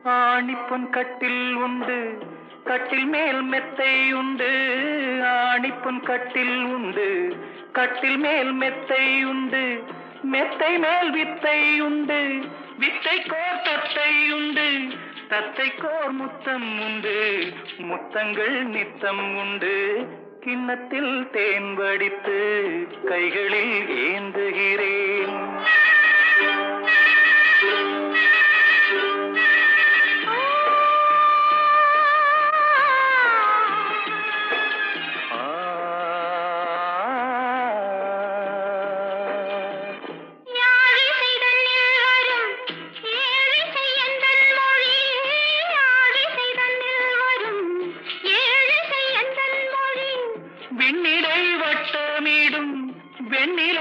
ஆணிப்பொன் கட்டில் உண்டு, கட்டில் மேல் மெத்தை உண்டு. ஆணிப்பொன் கட்டில் உண்டு, கட்டில் மேல் மெத்தை உண்டு. மெத்தை மேல் வித்தை உண்டு, வித்தைக்கோர் தத்தை உண்டு. தத்தைக்கோர் முத்தம் உண்டு, முத்தங்கள் நித்தம் உண்டு. கிண்ணத்தில் தேன் வடித்து கைகளில் ஏந்துகிறேன். வெண்ணிலை வட்டமிடும் வெண்ணில